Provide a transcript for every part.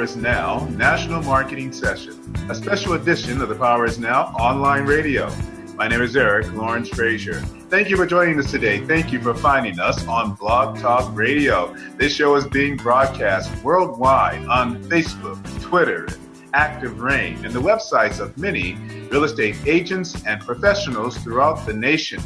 Is Now National Marketing Session, a special edition of the Power Is Now online radio. My name is Eric Lawrence Frazier. Thank you for joining us today. Thank you for finding us on Blog Talk Radio. This show is being broadcast worldwide on Facebook, Twitter, Active Rain, and the websites of many real estate agents and professionals throughout the nation.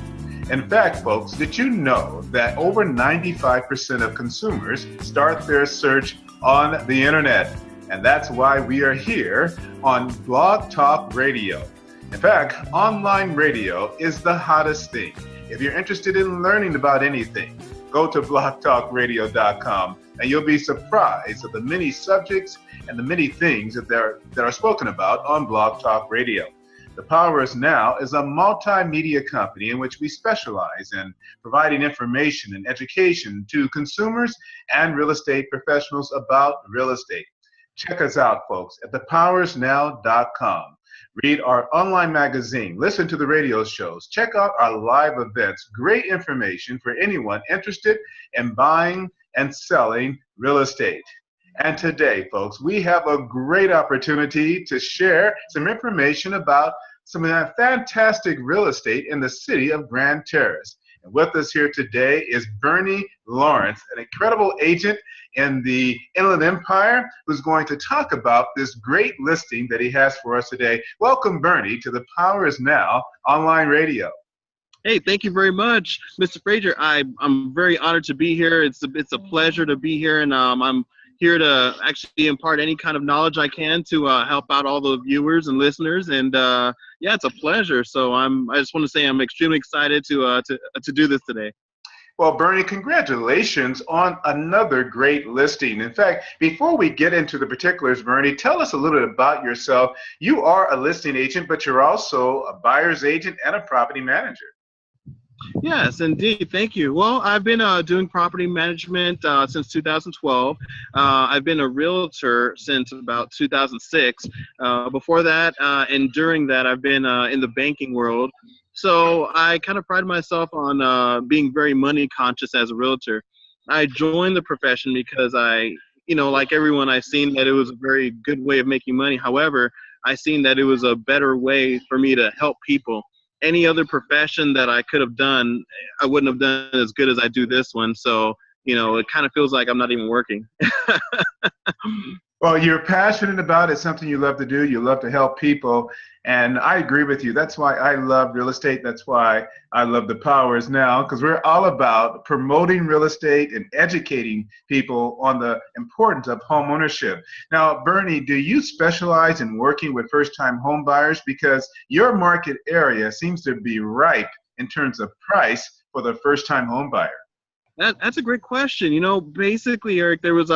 In fact, folks, did you know that over 95% of consumers start their search on the internet? And that's why we are here on Blog Talk Radio. In fact, online radio is the hottest thing. If you're interested in learning about anything, go to blogtalkradio.com and you'll be surprised at the many subjects and the many things that are spoken about on Blog Talk Radio. The Power Is Now is a multimedia company in which we specialize in providing information and education to consumers and real estate professionals about real estate. Check us out, folks, at thepowerisnow.com. Read our online magazine, listen to the radio shows, check out our live events. Great information for anyone interested in buying and selling real estate. And today, folks, we have a great opportunity to share some information about some fantastic real estate in the city of Grand Terrace. And with us here today is Bernie Lawrence, an incredible agent in the Inland Empire, who's going to talk about this great listing that he has for us today. Welcome, Bernie, to the Power Is Now online radio. Hey, thank you very much, Mr. Frazier. I'm very honored to be here. It's a pleasure to be here, and I'm here to actually impart any kind of knowledge I can to help out all the viewers and listeners. And yeah, it's a pleasure. So I just want to say I'm extremely excited to do this today. Well, Bernie, congratulations on another great listing. In fact, before we get into the particulars, Bernie, tell us a little bit about yourself. You are a listing agent, but you're also a buyer's agent and a property manager. Yes, indeed. Thank you. Well, I've been doing property management since 2012. I've been a realtor since about 2006. Before that and during that, I've been in the banking world. So I kind of pride myself on being very money conscious as a realtor. I joined the profession because like everyone, I seen that it was a very good way of making money. However, I seen that it was a better way for me to help people. Any other profession that I could have done, I wouldn't have done as good as I do this one. So, it kind of feels like I'm not even working. Well, you're passionate about it, something you love to do. You love to help people. And I agree with you. That's why I love real estate. That's why I love the Power Is Now, because we're all about promoting real estate and educating people on the importance of home ownership. Now, Bernie, do you specialize in working with first-time home buyers? Because your market area seems to be ripe in terms of price for the first-time home buyer. That's a great question. Basically, Eric, there was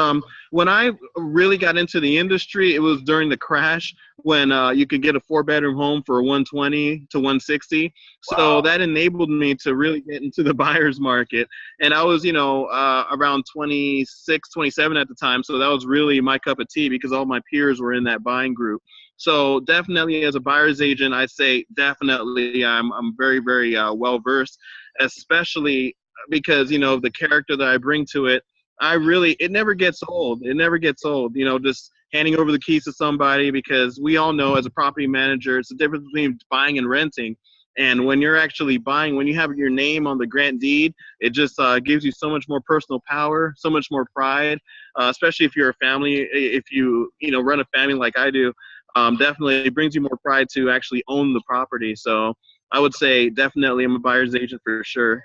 when I really got into the industry, it was during the crash when you could get a 4-bedroom home for $120 to $160. Wow. So that enabled me to really get into the buyer's market. And I was, around 26, 27 at the time. So that was really my cup of tea because all my peers were in that buying group. So definitely as a buyer's agent, I'd say definitely I'm very, very well versed, especially because, the character that I bring to it, it never gets old. It never gets old, just handing over the keys to somebody, because we all know as a property manager, it's the difference between buying and renting. And when you're actually buying, when you have your name on the grant deed, it just gives you so much more personal power, so much more pride, especially if you're a family, if you run a family like I do, definitely it brings you more pride to actually own the property. So I would say definitely I'm a buyer's agent for sure.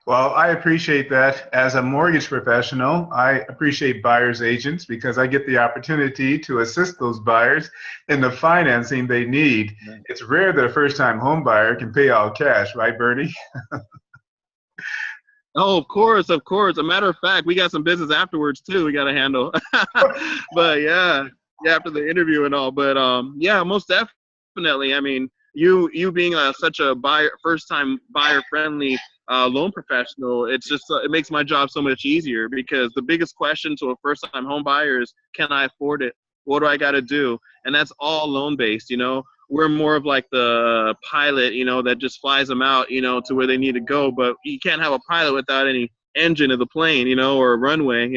Well, I appreciate that. As a mortgage professional, I appreciate buyer's agents because I get the opportunity to assist those buyers in the financing they need. Right. It's rare that a first-time home buyer can pay all cash, right, Bernie? Oh, of course. As a matter of fact, we got some business afterwards too we got to handle. But yeah, after the interview and all. But yeah, most definitely. I mean, you being such a first-time buyer-friendly loan professional, it's just it makes my job so much easier, because the biggest question to a first-time home buyer is, can I afford it? What do I got to do? And that's all loan-based. We're more of like the pilot, that just flies them out, to where they need to go. But you can't have a pilot without any engine of the plane, or a runway,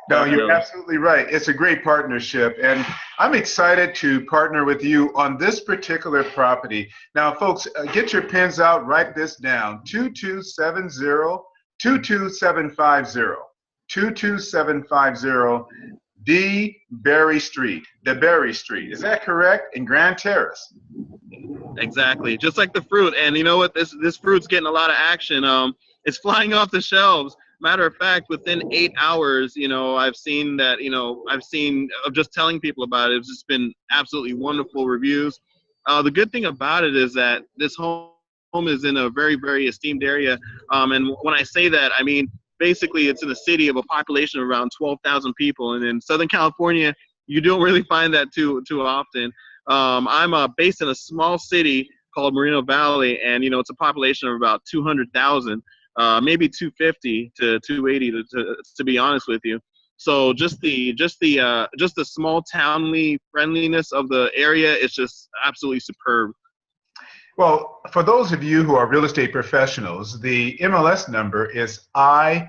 No, you're Definitely. absolutely right. It's a great partnership, and I'm excited to partner with you on this particular property. Now, folks, get your pens out, write this down: 2270 22750. 22750 D. Berry Street. The Berry Street. Is that correct? In Grand Terrace. Exactly, just like the fruit. And you know what? This fruit's getting a lot of action. It's flying off the shelves. Matter of fact, within 8 hours, I've seen that. I've seen of just telling people about it. It's just been absolutely wonderful reviews. The good thing about it is that this home is in a very, very esteemed area. And when I say that, I mean basically it's in a city of a population of around 12,000 people, and in Southern California, you don't really find that too often. I'm based in a small city called Moreno Valley, and it's a population of about 200,000, maybe 250 to 280 to be honest with you. So just the small townly friendliness of the area is just absolutely superb. Well, for those of you who are real estate professionals, the MLS number is IV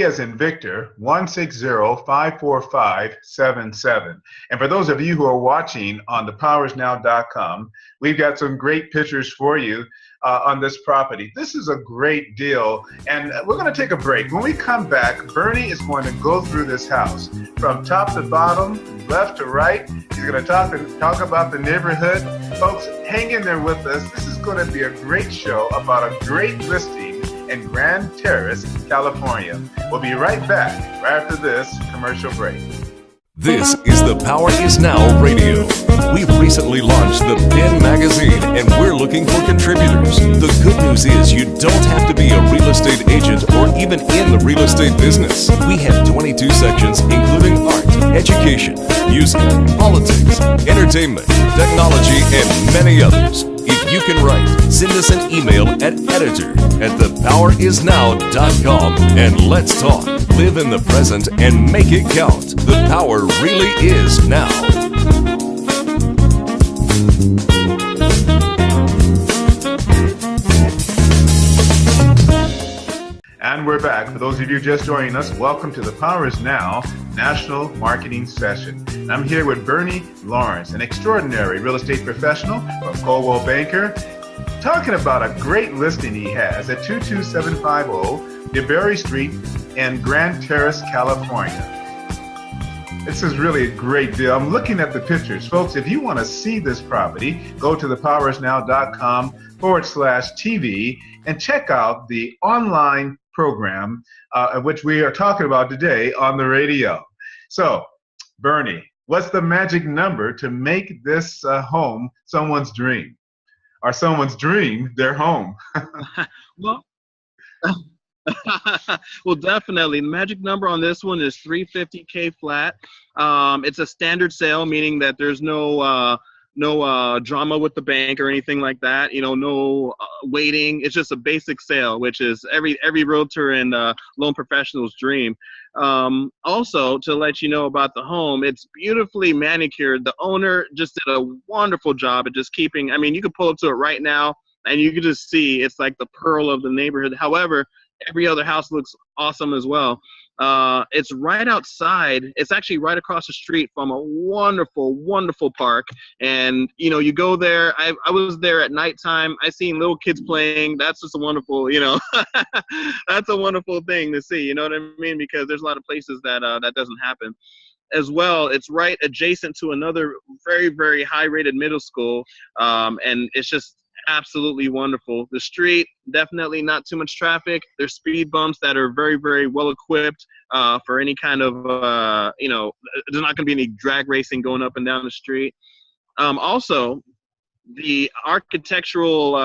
as in Victor 160-545-77. And for those of you who are watching on thepowersnow.com, we've got some great pictures for you on this property. This is a great deal, and we're going to take a break. When we come back, Bernie is going to go through this house from top to bottom, left to right. He's going to talk about the neighborhood. Folks, hang in there with us. This is going to be a great show about a great listing in Grand Terrace, California. We'll be right back right after this commercial break. This is the Power Is Now Radio. We've recently launched the PIN magazine, and we're looking for contributors. The good news is you don't have to be a real estate agent or even in the real estate business. We have 22 sections, including art, education, music, politics, entertainment, technology, and many others. If you can write, send us an email at editor@thepowerisnow.com and let's talk. Live in the present and make it count. The power really is now. And we're back. For those of you just joining us, welcome to the Power is Now National Marketing Session. I'm here with Bernie Lawrence, an extraordinary real estate professional from Coldwell Banker, talking about a great listing he has at 22750 DeBerry Street in Grand Terrace, California. This is really a great deal. I'm looking at the pictures. Folks, if you want to see this property, go to thepowersnow.com/TV and check out the online program which we are talking about today on the radio. So, Bernie, what's the magic number to make this home someone's dream? Or someone's dream their home? Well, well, definitely. The magic number on this one is 350K flat. It's a standard sale, meaning that there's no drama with the bank or anything like that. No waiting. It's just a basic sale, which is every realtor and loan professional's dream. Also, to let you know about the home, it's beautifully manicured. The owner just did a wonderful job at just keeping. I mean, you can pull up to it right now, and you can just see it's like the pearl of the neighborhood. However, every other house looks awesome as well. It's right outside. It's actually right across the street from a wonderful, wonderful park. And, you go there. I was there at nighttime. I seen little kids playing. That's just a wonderful, that's a wonderful thing to see. You know what I mean? Because there's a lot of places that that doesn't happen. As well, it's right adjacent to another very, very high-rated middle school. And it's just absolutely wonderful. The street, definitely not too much traffic. There's speed bumps that are very, very well equipped for any kind of, there's not going to be any drag racing going up and down the street. Also, the architectural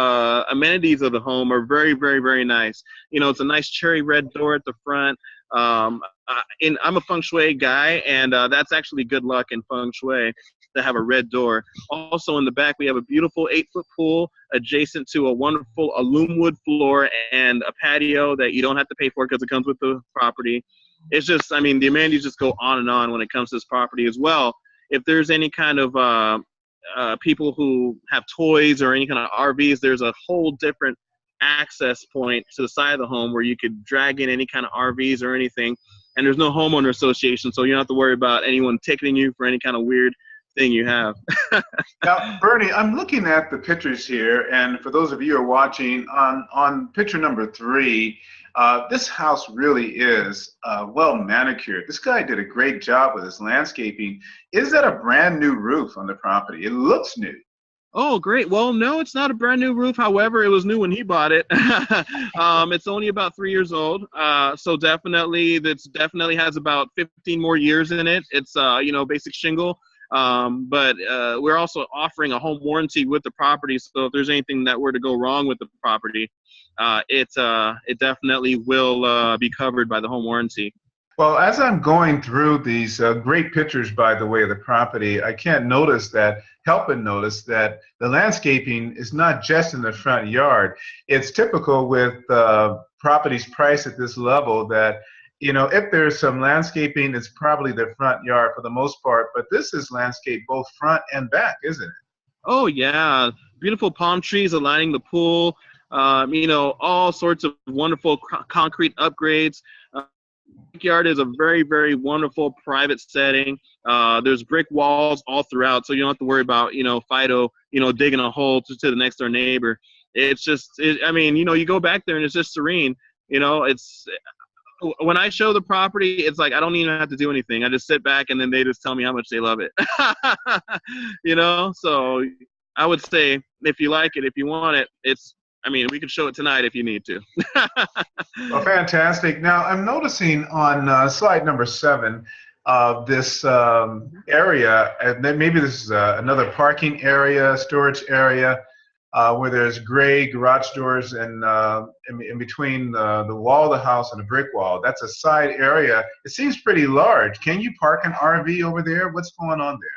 amenities of the home are very, very, very nice. It's a nice cherry red door at the front. I'm a feng shui guy, and that's actually good luck in feng shui to have a red door. Also in the back, we have a beautiful 8-foot pool adjacent to a wonderful aluminum wood floor and a patio that you don't have to pay for because it comes with the property. It's just, the amenities just go on and on when it comes to this property as well. If there's any kind of people who have toys or any kind of RVs, there's a whole different access point to the side of the home where you could drag in any kind of RVs or anything. and there's no homeowner association, so you don't have to worry about anyone ticketing you for any kind of weird thing you have. Now, Bernie, I'm looking at the pictures here, and for those of you who are watching, on picture number 3, this house really is well manicured. This guy did a great job with his landscaping. Is that a brand new roof on the property? It looks new. Oh, great. Well, no, it's not a brand new roof. However, it was new when he bought it. It's only about 3 years old. So that's definitely has about 15 more years in it. It's, basic shingle. But we're also offering a home warranty with the property. So if there's anything that were to go wrong with the property, it definitely will be covered by the home warranty. Well, as I'm going through these great pictures, by the way, of the property, I can't help but notice that the landscaping is not just in the front yard. It's typical with properties priced at this level that, if there's some landscaping, it's probably the front yard for the most part, but this is landscape both front and back, isn't it? Oh, yeah. Beautiful palm trees aligning the pool, all sorts of wonderful concrete upgrades. Backyard is a very, very wonderful private setting. There's brick walls all throughout, so you don't have to worry about, Fido, digging a hole to the next door neighbor. It's just, you go back there and it's just serene. When I show the property, it's like I don't even have to do anything. I just sit back and then they just tell me how much they love it. So I would say if you like it, if you want it, we could show it tonight if you need to. Well, fantastic. Now, I'm noticing on slide number 7, this area, and then maybe this is another parking area, storage area, where there's gray garage doors and in between the wall of the house and the brick wall. That's a side area. It seems pretty large. Can you park an RV over there? What's going on there?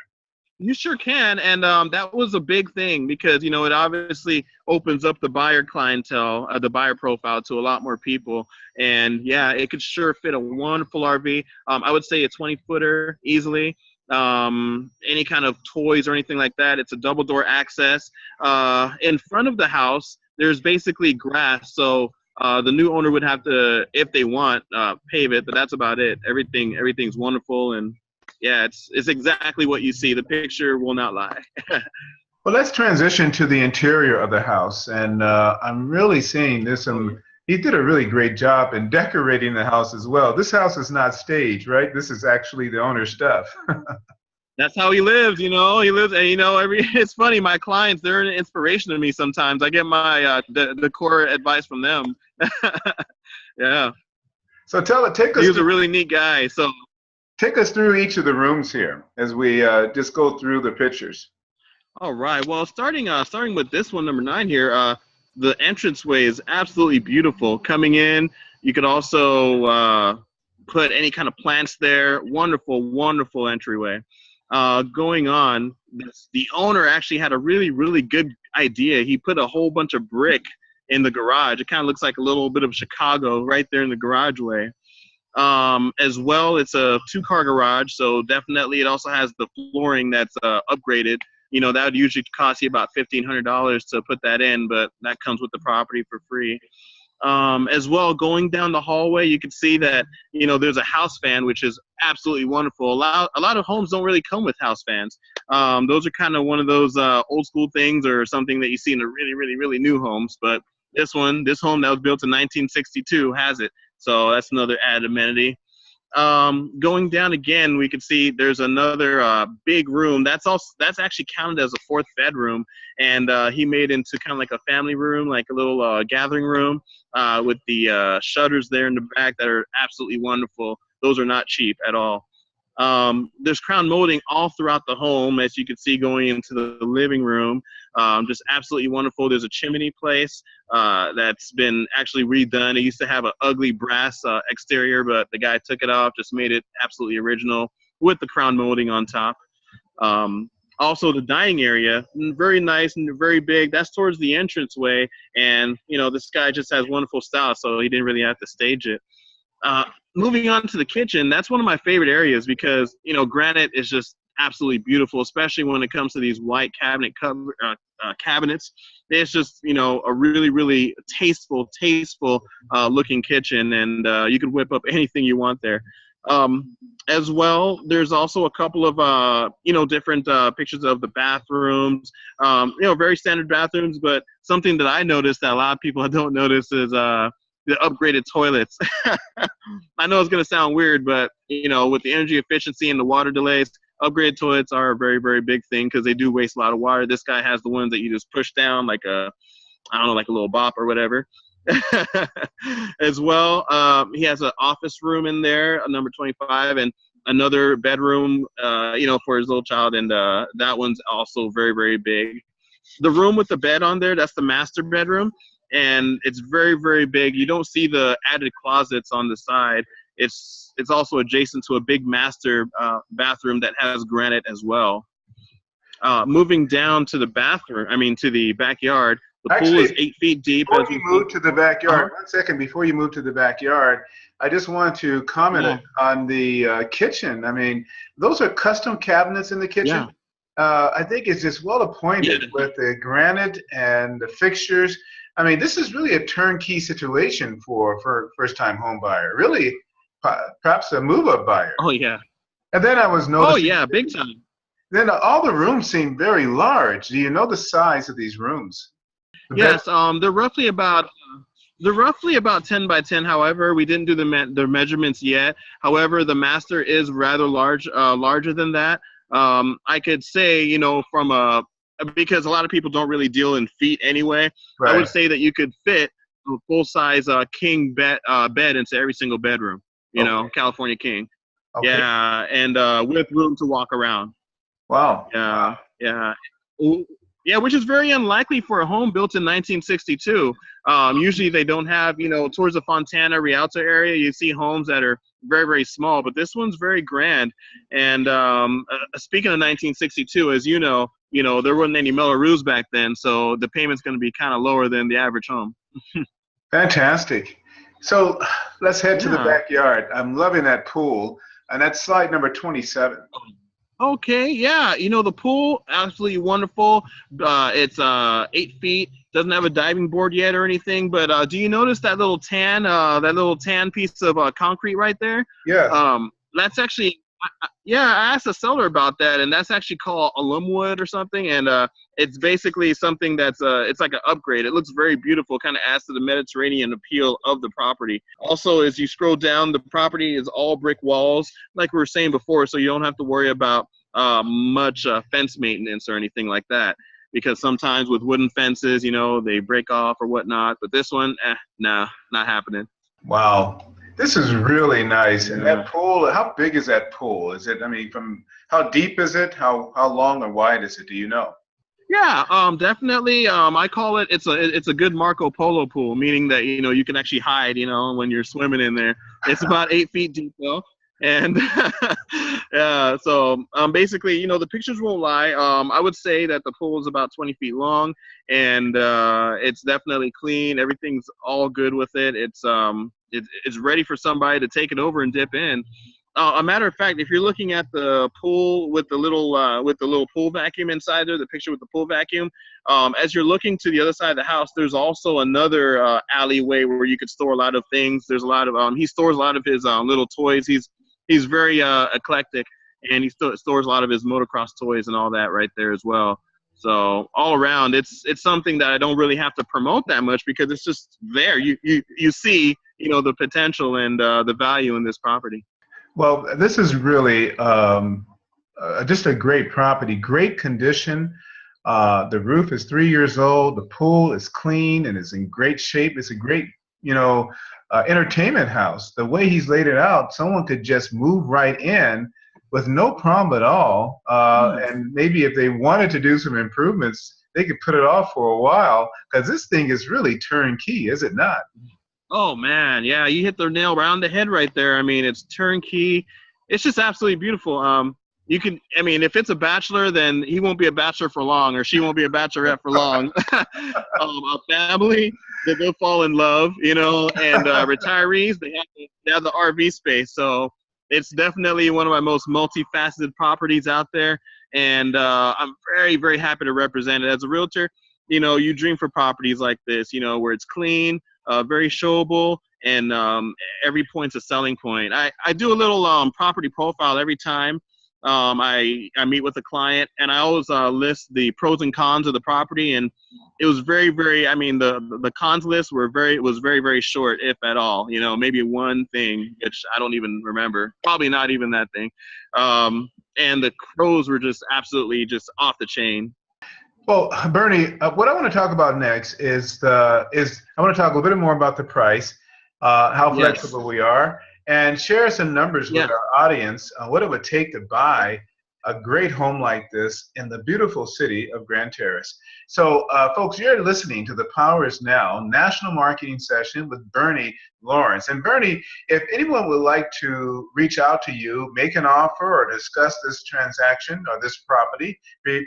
You sure can, and that was a big thing because, it obviously opens up the buyer clientele, the buyer profile to a lot more people, and yeah, it could sure fit a wonderful RV. I would say a 20-footer easily. Any kind of toys or anything like that. It's a double door access. In front of the house, there's basically grass, so the new owner would have to, if they want, pave it, but that's about it. Everything's wonderful, and yeah, it's exactly what you see. The picture will not lie. Well, let's transition to the interior of the house, and I'm really seeing this. He did a really great job in decorating the house as well. This house is not staged, right? This is actually the owner's stuff. That's how he lives, He lives, and it's funny. My clients, they're an inspiration to me sometimes. I get my decor advice from them. Yeah. So take us. He was a really neat guy. So. Take us through each of the rooms here as we just go through the pictures. All right. Well, starting with this one, number 9 here, the entranceway is absolutely beautiful. Coming in, you could also put any kind of plants there. Wonderful, wonderful entryway. Going on, the owner actually had a really, really good idea. He put a whole bunch of brick in the garage. It kind of looks like a little bit of Chicago right there in the garageway. As well, it's a 2-car garage, so definitely it also has the flooring that's upgraded. That would usually cost you about $1,500 to put that in, but that comes with the property for free. As well, going down the hallway, you can see that, there's a house fan, which is absolutely wonderful. A lot of homes don't really come with house fans. Those are kind of one of those old school things or something that you see in the really, really, really new homes, but this home that was built in 1962 has it. So that's another added amenity. Going down again, we can see there's another big room. That's actually counted as a 4th bedroom, and he made into kind of like a family room, like a little gathering room with the shutters there in the back that are absolutely wonderful. Those are not cheap at all. There's crown molding all throughout the home, as you can see going into the living room. Just absolutely wonderful. There's a chimney place that's been actually redone. It used to have an ugly brass exterior, but the guy took it off, just made it absolutely original with the crown molding on top. Also, the dining area, very nice and very big. That's towards the entranceway, and this guy just has wonderful style, so he didn't really have to stage it. Moving on to the kitchen, that's one of my favorite areas because, granite is just absolutely beautiful, especially when it comes to these white cabinets. It's just, a really, really tasteful looking kitchen, and you can whip up anything you want there. As well, there's also a couple of different pictures of the bathrooms. Very standard bathrooms, but something that I noticed that a lot of people don't notice is the upgraded toilets. I know it's going to sound weird, but with the energy efficiency and the water delays, upgraded toilets are a very, very big thing because they do waste a lot of water. This guy has the ones that you just push down like a little bop or whatever. As well, he has an office room in there, number 25, and another bedroom, for his little child, and that one's also very, very big. The room with the bed on there, that's the master bedroom, and it's very, very big. You don't see the added closets on the side. It's also adjacent to a big master bathroom that has granite as well. Moving down to the backyard, the pool is 8 feet deep. Before you move to the backyard, 1 second before you move to the backyard, I just want to comment on the kitchen. I mean, those are custom cabinets in the kitchen. Yeah. I think it's just well appointed with the granite and the fixtures. I mean, this is really a turnkey situation for first-time home buyer. Really, perhaps a move-up buyer. Oh, yeah. And then I was noticing. Oh, yeah, big time. Then all the rooms seem very large. Do you know the size of these rooms? Yes, they're roughly about 10 by 10. However, we didn't do the measurements yet. However, the master is rather larger than that. I could say, because a lot of people don't really deal in feet anyway. Right. I would say that you could fit a full-size king bed into every single bedroom. California king. Okay. Yeah, and with room to walk around. Wow. Yeah. Yeah, which is very unlikely for a home built in 1962. Usually they don't have, towards the Fontana Rialto area, you see homes that are very, very small, but this one's very grand. And speaking of 1962, as you know, there wasn't any Melrose back then, so the payment's going to be kind of lower than the average home. Fantastic. So let's head to the backyard. I'm loving that pool, and that's slide number 27. Okay, yeah, the pool, absolutely wonderful. It's 8 feet. Doesn't have a diving board yet or anything, but do you notice that little tan piece of concrete right there? Yeah. That's actually, I asked the seller about that, and that's actually called alum wood or something, and it's basically something that's it's like an upgrade. It looks very beautiful, kind of adds to the Mediterranean appeal of the property. Also, as you scroll down, the property is all brick walls, like we were saying before, so you don't have to worry about much fence maintenance or anything like that, because sometimes with wooden fences, they break off or whatnot, but this one, no, not happening. Wow. This is really nice. And that pool, how big is that pool? Is it, from how deep is it? How long or wide is it? Do you know? Yeah, definitely. I call it, it's a good Marco Polo pool, meaning that, you can actually hide, when you're swimming in there. It's about 8 feet deep though. And so basically, the pictures won't lie. I would say that the pool is about 20 feet long, and it's definitely clean. Everything's all good with it. It's ready for somebody to take it over and dip in. A matter of fact, if you're looking at the pool with the little pool vacuum inside there, the picture with the pool vacuum, as you're looking to the other side of the house, there's also another alleyway where you could store a lot of things. There's a lot of he stores a lot of his little toys. He's very eclectic, and he stores a lot of his motocross toys and all that right there as well. So all around, it's something that I don't really have to promote that much because it's just there. You see, the potential and the value in this property. Well, this is really just a great property, great condition. The roof is 3 years old. The pool is clean and is in great shape. It's a great, entertainment house. The way he's laid it out, someone could just move right in with no problem at all. And maybe if they wanted to do some improvements, they could put it off for a while because this thing is really turnkey, is it not? Oh, man. Yeah, you hit the nail right on the head right there. It's turnkey. It's just absolutely beautiful. If it's a bachelor, then he won't be a bachelor for long, or she won't be a bachelorette for long. A family, they'll fall in love, and retirees, they have the RV space. So it's definitely one of my most multifaceted properties out there. And I'm very, very happy to represent it. As a realtor, you dream for properties like this, where it's clean, very showable, and every point's a selling point. I do a little property profile every time I meet with a client, and I always list the pros and cons of the property. And it was very, very, I mean, the cons list was very, very short, if at all. Maybe one thing, which I don't even remember. Probably not even that thing. And the pros were just absolutely just off the chain. Well, Bernie, what I want to talk about next is I want to talk a little bit more about the price, how Yes. flexible we are, and share some numbers with our audience on what it would take to buy a great home like this in the beautiful city of Grand Terrace. So, folks, you're listening to The Power Is Now National Marketing Session with Bernie Lawrence. And Bernie, if anyone would like to reach out to you, make an offer, or discuss this transaction or this property,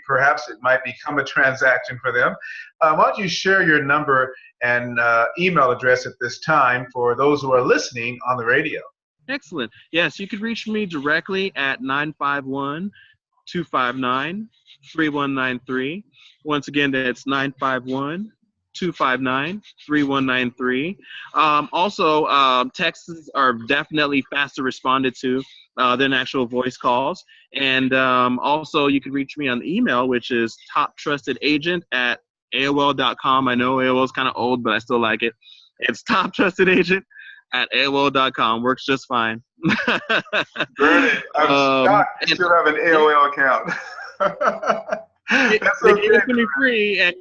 perhaps it might become a transaction for them, why don't you share your number and email address at this time for those who are listening on the radio? Excellent. Yes, you could reach me directly at 951-259-3193. Once again, that's 951-259-3193. Also, texts are definitely faster responded to than actual voice calls. And also, you can reach me on the email, which is toptrustedagent@AOL.com. I know AOL is kind of old, but I still like it. It's toptrustedagent@AOL.com. Works just fine. Bernie, I'm shocked you still have an AOL account. They gave it to me free, and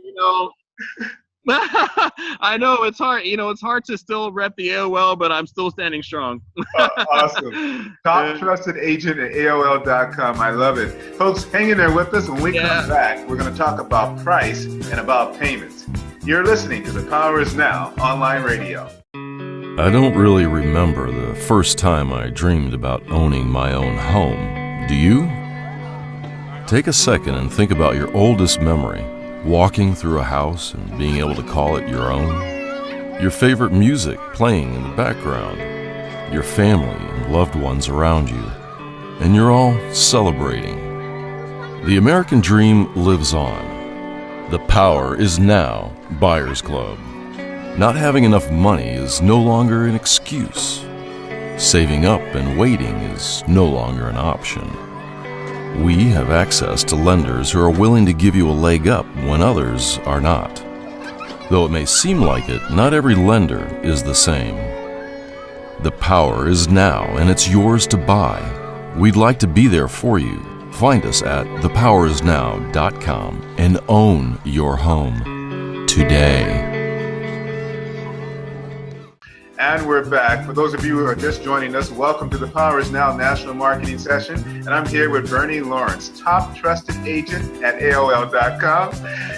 I know it's hard. It's hard to still rep the AOL, but I'm still standing strong. Awesome. Toptrustedagent@AOL.com. I love it. Folks, hang in there with us. When we come back, we're going to talk about price and about payments. You're listening to The Power Is Now online radio. I don't really remember the first time I dreamed about owning my own home. Do you? Take a second and think about your oldest memory, walking through a house and being able to call it your own. Your favorite music playing in the background, your family and loved ones around you, and you're all celebrating. The American dream lives on. The Power Is Now Buyers Club. Not having enough money is no longer an excuse. Saving up and waiting is no longer an option. We have access to lenders who are willing to give you a leg up when others are not. Though it may seem like it, not every lender is the same. The power is now, and it's yours to buy. We'd like to be there for you. Find us at thepowerisnow.com and own your home today. And we're back. For those of you who are just joining us, welcome to the Power Is Now National Marketing Session. And I'm here with Bernie Lawrence, top trusted agent at AOL.com.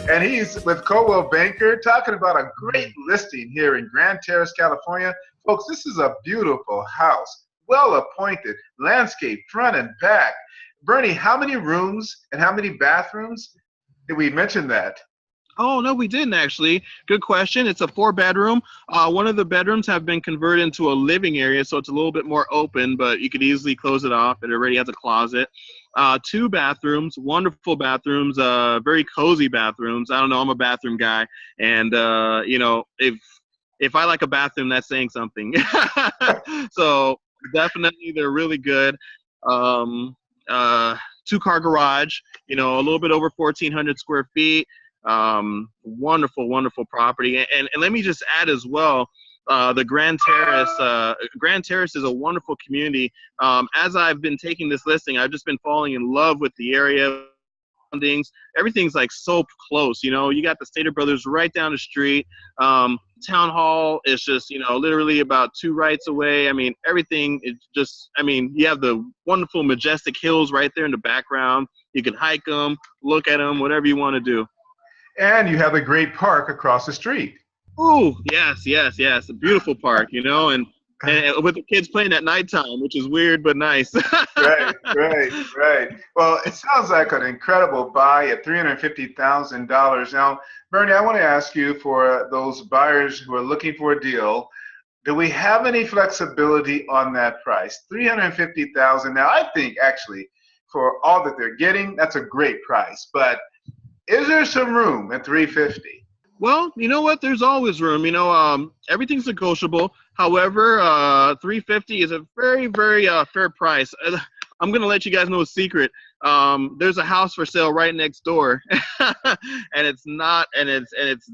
And he's with Coldwell Banker talking about a great listing here in Grand Terrace, California. Folks, this is a beautiful house, well appointed, landscape front and back. Bernie, how many rooms and how many bathrooms? Did we mention that? Oh, no, we didn't actually. Good question. It's a 4-bedroom. One of the bedrooms have been converted into a living area, so it's a little bit more open, but you could easily close it off. It already has a closet. 2 bathrooms, wonderful bathrooms, very cozy bathrooms. I don't know, I'm a bathroom guy, and if I like a bathroom, that's saying something. So definitely, they're really good. 2-car garage, a little bit over 1,400 square feet. Wonderful property. And let me just add as well, the Grand Terrace is a wonderful community. As I've been taking this listing, I've just been falling in love with the area. Everything's like so close. You got the Stater Brothers right down the street. Town Hall is just, literally about 2 rights away. I mean, everything is just, you have the wonderful majestic hills right there in the background. You can hike them, look at them, whatever you want to do. And you have a great park across the street. Oh, yes. A beautiful park, and with the kids playing at nighttime, which is weird but nice. Right. Well, it sounds like an incredible buy at $350,000. Now, Bernie, I want to ask you, for those buyers who are looking for a deal, do we have any flexibility on that price? $350,000. Now, I think actually for all that they're getting, that's a great price. But is there some room at $350,000? Well, you know what? There's always room. Everything's negotiable. However, 350 is a very, very fair price. I'm gonna let you guys know a secret. There's a house for sale right next door, and it's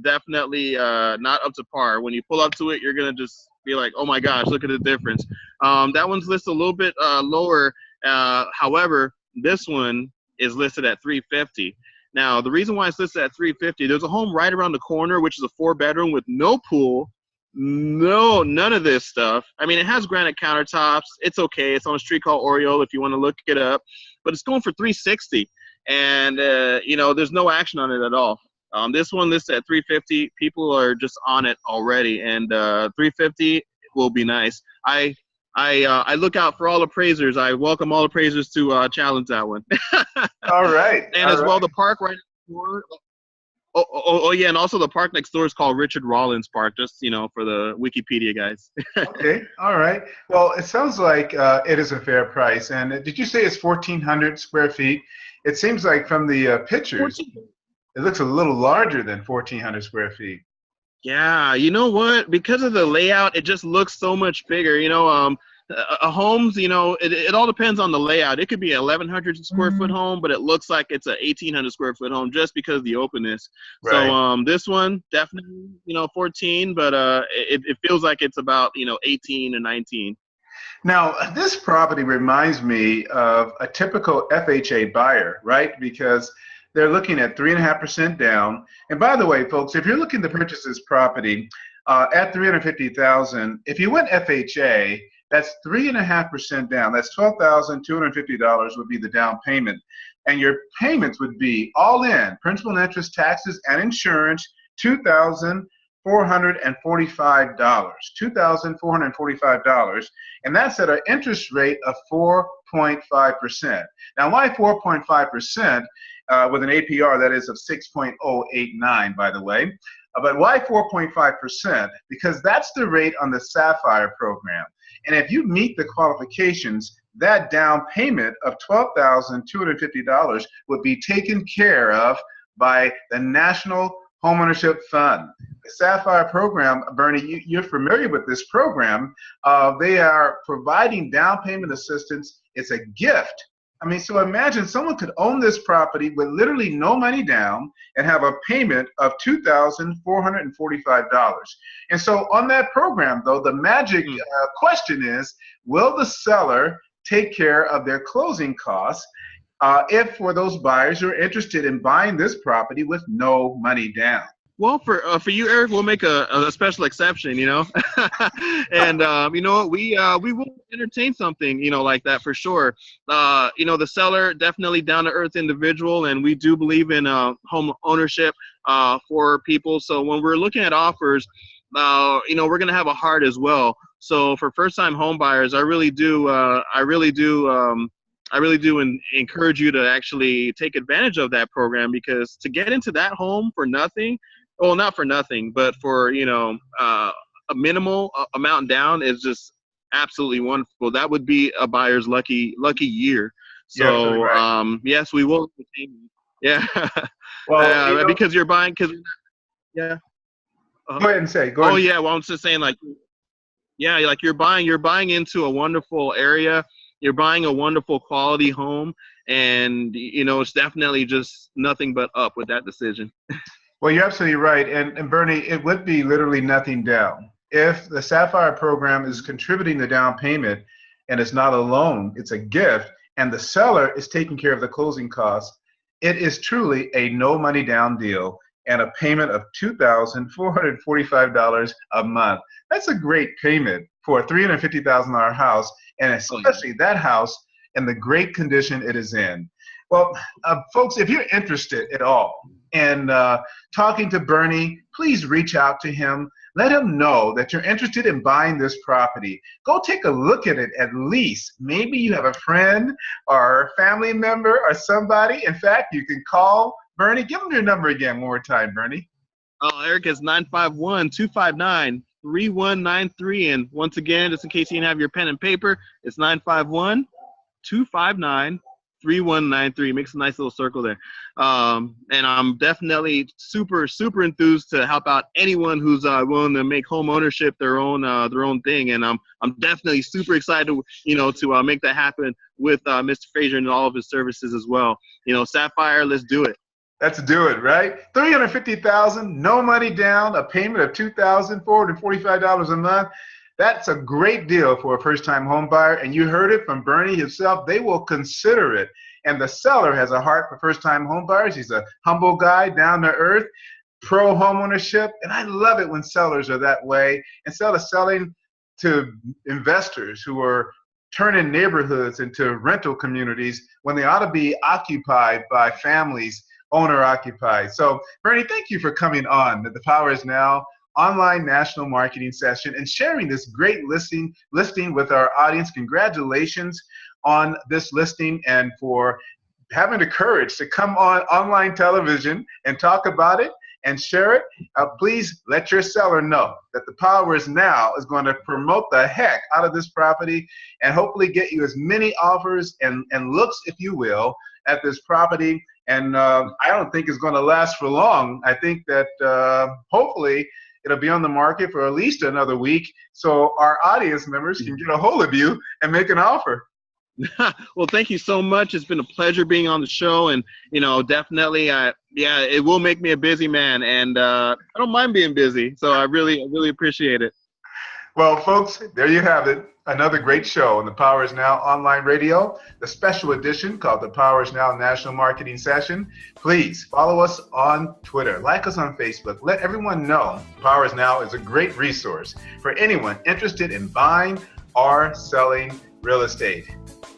definitely not up to par. When you pull up to it, you're gonna just be like, oh my gosh, look at the difference. That one's listed a little bit lower. However, this one is listed at 350. Now, the reason why it's listed at 350, there's a home right around the corner, which is a 4-bedroom with no pool, none of this stuff. I mean, it has granite countertops. It's okay. It's on a street called Oriole if you want to look it up, but it's going for 360, and there's no action on it at all. This one listed at 350. People are just on it already, and 350 will be nice. I look out for all appraisers. I welcome all appraisers to challenge that one. All right. And as well, the park right next door. Oh, yeah, and also the park next door is called Richard Rawlins Park, just, for the Wikipedia guys. Okay. All right. Well, it sounds like it is a fair price. And did you say it's 1,400 square feet? It seems like from the pictures, 14. it looks a little larger than 1,400 square feet. Yeah, you know what? Because of the layout, it just looks so much bigger. A home's, it all depends on the layout. It could be an 1,100 square foot home, but it looks like it's a 1,800 square foot home just because of the openness. Right. So this one definitely, 14, but it feels like it's about 18 or 19. Now, this property reminds me of a typical FHA buyer, right? Because they're looking at 3.5% down. And by the way, folks, if you're looking to purchase this property at $350,000, if you went FHA, that's 3.5% down. That's $12,250 would be the down payment. And your payments would be all in, principal and interest, taxes, and insurance, $2,445. $2,445. And that's at an interest rate of 4.5%. Now, why 4.5%? With an APR that is of 6.089, by the way. But why 4.5%? Because that's the rate on the Sapphire program. And if you meet the qualifications, that down payment of $12,250 would be taken care of by the National Homeownership Fund. The Sapphire program, Bernie, you're familiar with this program. They are providing down payment assistance. It's a gift. I mean, so imagine someone could own this property with literally no money down and have a payment of $2,445. And so on that program, though, the magic question is, will the seller take care of their closing costs if for those buyers who are interested in buying this property with no money down? Well, for you, Eric, we'll make a special exception, and you know what, we will entertain something, like that for sure. The seller, definitely down to earth individual, and we do believe in home ownership for people. So when we're looking at offers, we're gonna have a heart as well. So for first time home buyers, I really do encourage you to actually take advantage of that program, because to get into that home for nothing. Well, not for nothing, but for, a minimal amount down is just absolutely wonderful. That would be a buyer's lucky year. So, right. Yes, we will. Yeah. Well, because you're buying, yeah. Go ahead and say. Oh, yeah. Well, I'm just saying, like you're buying into a wonderful area. You're buying a wonderful quality home, and, it's definitely just nothing but up with that decision. Well, you're absolutely right. And Bernie, it would be literally nothing down. If the Sapphire program is contributing the down payment and it's not a loan, it's a gift, and the seller is taking care of the closing costs, it is truly a no money down deal and a payment of $2,445 a month. That's a great payment for a $350,000 house, and especially that house in the great condition it is in. Well, folks, if you're interested at all in talking to Bernie, please reach out to him. Let him know that you're interested in buying this property. Go take a look at it at least. Maybe you have a friend or a family member or somebody. In fact, you can call Bernie. Give him your number again one more time, Bernie. Oh, Eric, is 951-259-3193. And once again, just in case you didn't have your pen and paper, it's 951-259-3193. 3193. Makes a nice little circle there. And I'm definitely super, super enthused to help out anyone who's willing to make home ownership their own thing. And I'm definitely super excited, to make that happen with Mr. Frazier and all of his services as well. Sapphire, let's do it. Let's do it, right? $350,000, no money down, a payment of $2,445 a month. That's a great deal for a first-time home buyer, and you heard it from Bernie himself. They will consider it. And the seller has a heart for first-time home buyers. He's a humble guy, down to earth, pro homeownership, and I love it when sellers are that way. Instead of selling to investors who are turning neighborhoods into rental communities when they ought to be occupied by families, owner-occupied. So, Bernie, thank you for coming on The Power Is Now online national marketing session and sharing this great listing with our audience. Congratulations on this listing and for having the courage to come on online television and talk about it and share it. Please let your seller know that The Power Is Now is going to promote the heck out of this property and hopefully get you as many offers and looks, if you will, at this property. And I don't think it's going to last for long. I think that hopefully it'll be on the market for at least another week so our audience members can get a hold of you and make an offer. Well, thank you so much. It's been a pleasure being on the show, and definitely, it will make me a busy man, and I don't mind being busy. So I really appreciate it. Well, folks, there you have it. Another great show on The Power Is Now online radio, the special edition called The Power Is Now National Marketing Session. Please follow us on Twitter, like us on Facebook. Let everyone know The Power Is Now is a great resource for anyone interested in buying or selling real estate.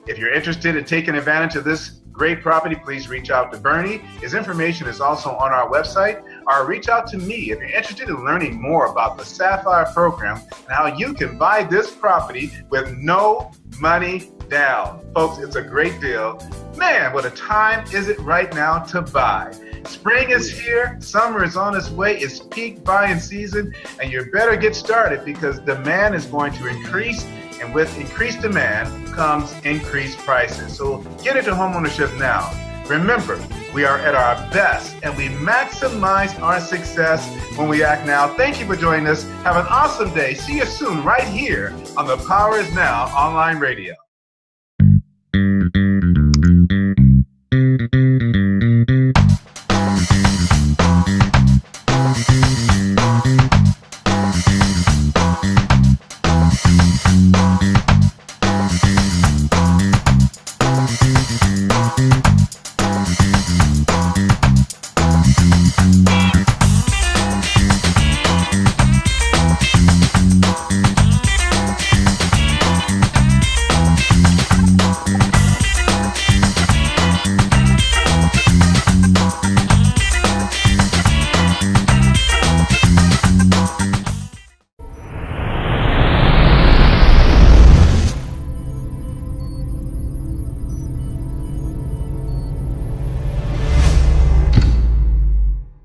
If you're interested in taking advantage of this great property, please reach out to Bernie. His information is also on our website, or reach out to me if you're interested in learning more about the Sapphire program and how you can buy this property with no money down. Folks, it's a great deal. Man, what a time is it right now to buy. Spring is here, summer is on its way, it's peak buying season, and you better get started because demand is going to increase. And with increased demand comes increased prices. So get into homeownership now. Remember, we are at our best and we maximize our success when we act now. Thank you for joining us. Have an awesome day. See you soon right here on The Power Is Now online radio.